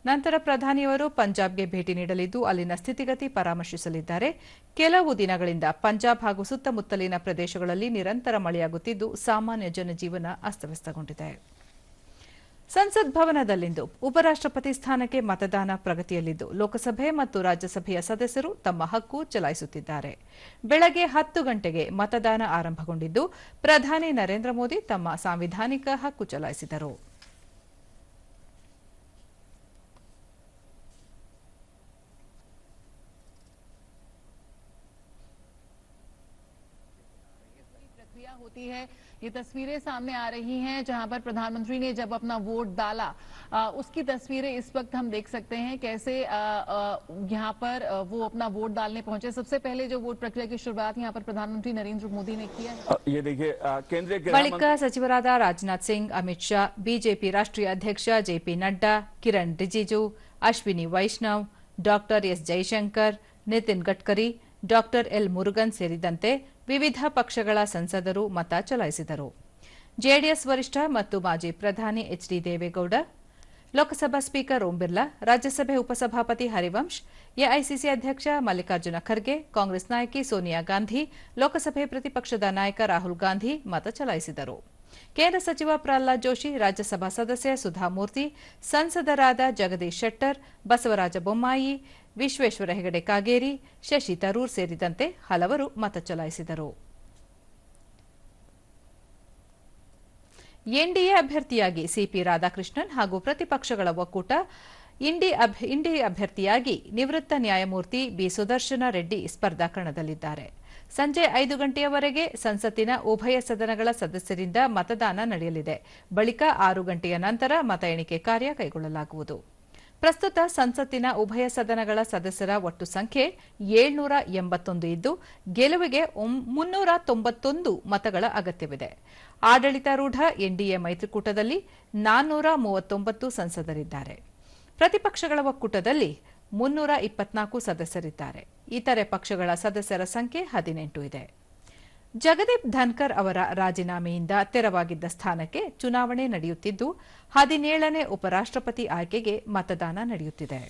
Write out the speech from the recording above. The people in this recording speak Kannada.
ನಂತರ ಪ್ರಧಾನಿಯವರು ಪಂಜಾಬ್ಗೆ ಭೇಟಿ ನೀಡಲಿದ್ದು ಅಲ್ಲಿನ ಸ್ಥಿತಿಗತಿ ಪರಾಮರ್ಶಿಸಲಿದ್ದಾರೆ. ಕೆಲವು ದಿನಗಳಿಂದ ಪಂಜಾಬ್ ಹಾಗೂ ಸುತ್ತಮುತ್ತಲಿನ ಪ್ರದೇಶಗಳಲ್ಲಿ ನಿರಂತರ ಮಳೆಯಾಗುತ್ತಿದ್ದು ಸಾಮಾನ್ಯ ಜನಜೀವನ ಅಸ್ತವ್ಯಸ್ತಗೊಂಡಿದೆ. ಸಂಸತ್ ಭವನದಲ್ಲಿಂದು ಉಪರಾಷ್ಟ್ರಪತಿ ಸ್ಥಾನಕ್ಕೆ ಮತದಾನ ಪ್ರಗತಿಯಲ್ಲಿದ್ದು ಲೋಕಸಭೆ ಮತ್ತು ರಾಜ್ಯಸಭೆಯ ಸದಸ್ಯರು ತಮ್ಮ ಹಕ್ಕು ಚಲಾಯಿಸುತ್ತಿದ್ದಾರೆ. ಬೆಳಗ್ಗೆ 10 ಗಂಟೆಗೆ ಮತದಾನ ಆರಂಭಗೊಂಡಿದ್ದು ಪ್ರಧಾನಿ ನರೇಂದ್ರ ಮೋದಿ ತಮ್ಮ ಸಾಂವಿಧಾನಿಕ ಹಕ್ಕು ಚಲಾಯಿಸಿದರು. होती है। ये तस्वीरें सामने आ रही हैं जहां पर प्रधानमंत्री ने जब अपना वोट डाला उसकी तस्वीरें इस वक्त हम देख सकते हैं कैसे यहां पर वो अपना वोट डालने पहुंचे। सबसे पहले जो वोट प्रक्रिया की शुरुआत यहां पर प्रधानमंत्री नरेंद्र मोदी ने किया है। ये देखिए केंद्रीय बलिक सचिवराद राजनाथ सिंह, अमित शाह, बीजेपी राष्ट्रीय अध्यक्ष JP Nadda, Kiren Rijiju, Ashwini Vaishnaw, doctor S Jaishankar, Nitin Gadkari, doctor L Murugan ಸೇರಿದಂತೆ ವಿವಿಧ ಪಕ್ಷಗಳ ಸಂಸದರು ಮತ ಚಲಾಯಿಸಿದರು. ಜೆಡಿಎಸ್ ವರಿಷ್ಠ ಮತ್ತು ಮಾಜಿ ಪ್ರಧಾನಿ ಎಚ್ಡಿ ದೇವೇಗೌಡ, ಲೋಕಸಭಾ ಸ್ಪೀಕರ್ ಓಂ ಬಿರ್ಲಾ, ರಾಜ್ಯಸಭೆ ಉಪಸಭಾಪತಿ ಹರಿವಂಶ್, ಎಐಸಿಸಿ ಅಧ್ಯಕ್ಷ ಮಲ್ಲಿಕಾರ್ಜುನ ಖರ್ಗೆ, ಕಾಂಗ್ರೆಸ್ ನಾಯಕಿ ಸೋನಿಯಾ ಗಾಂಧಿ, ಲೋಕಸಭೆ ಪ್ರತಿಪಕ್ಷದ ನಾಯಕ ರಾಹುಲ್ ಗಾಂಧಿ ಮತ ಚಲಾಯಿಸಿದರು. ಕೇಂದ್ರ ಸಚಿವ ಪ್ರಹ್ಲಾದ್ ಜೋಶಿ, ರಾಜ್ಯಸಭಾ ಸದಸ್ಯ ಸುಧಾಮೂರ್ತಿ, ಸಂಸದರಾದ ಜಗದೀಶ್ ಶೆಟ್ಟರ್, ಬಸವರಾಜ ಬೊಮ್ಮಾಯಿ, ವಿಶ್ವೇಶ್ವರ ಹೆಗಡೆ ಕಾಗೇರಿ, ಶಶಿ ತರೂರ್ ಸೇರಿದಂತೆ ಹಲವರು ಮತ ಚಲಾಯಿಸಿದರು. ಎನ್ಡಿಎ ಅಭ್ಯರ್ಥಿಯಾಗಿ ಸಿಪಿ ರಾಧಾಕೃಷ್ಣನ್ ಹಾಗೂ ಪ್ರತಿಪಕ್ಷಗಳ ಒಕ್ಕೂಟ ಇಂಡಿ ಅಭ್ಯರ್ಥಿಯಾಗಿ ನಿವೃತ್ತ ನ್ಯಾಯಮೂರ್ತಿ ಬಿ ಸುದರ್ಶನ ರೆಡ್ಡಿ ಸ್ಪರ್ಧಾಕಣದಲ್ಲಿದ್ದಾರೆ. ಸಂಜೆ 5 ಗಂಟೆಯವರೆಗೆ ಸಂಸತ್ತಿನ ಉಭಯ ಸದನಗಳ ಸದಸ್ಯರಿಂದ ಮತದಾನ ನಡೆಯಲಿದೆ. ಬಳಿಕ 6 ಗಂಟೆಯ ನಂತರ ಮತ ಎಣಿಕೆ ಕಾರ್ಯ ಕೈಗೊಳ್ಳಲಾಗುವುದು. ಪ್ರಸ್ತುತ ಸಂಸತ್ತಿನ ಉಭಯ ಸದನಗಳ ಸದಸ್ಯರ ಒಟ್ಟು ಸಂಖ್ಯೆ 781 ಇದ್ದು ಗೆಲುವಿಗೆ 391 ಮತಗಳ ಅಗತ್ಯವಿದೆ. ಆಡಳಿತಾರೂಢ ಎನ್ಡಿಎ ಮೈತ್ರಿಕೂಟದಲ್ಲಿ 439 ಸಂಸದರಿದ್ದಾರೆ. ಪ್ರತಿಪಕ್ಷಗಳ ಒಕ್ಕೂಟದಲ್ಲಿ 324 ಸದಸ್ಯರಿದ್ದಾರೆ. ಇತರೆ ಪಕ್ಷಗಳ ಸದಸ್ಯರ ಸಂಖ್ಯೆ 18 ಇದೆ. ಜಗದೀಪ್ ಧನ್ಕರ್ ಅವರ ರಾಜೀನಾಮೆಯಿಂದ ತೆರವಾಗಿದ್ದ ಸ್ಥಾನಕ್ಕೆ ಚುನಾವಣೆ ನಡೆಯುತ್ತಿದ್ದು 17ನೇ ಉಪರಾಷ್ಟ್ರಪತಿ ಆಯ್ಕೆಗೆ ಮತದಾನ ನಡೆಯುತ್ತಿದೆ.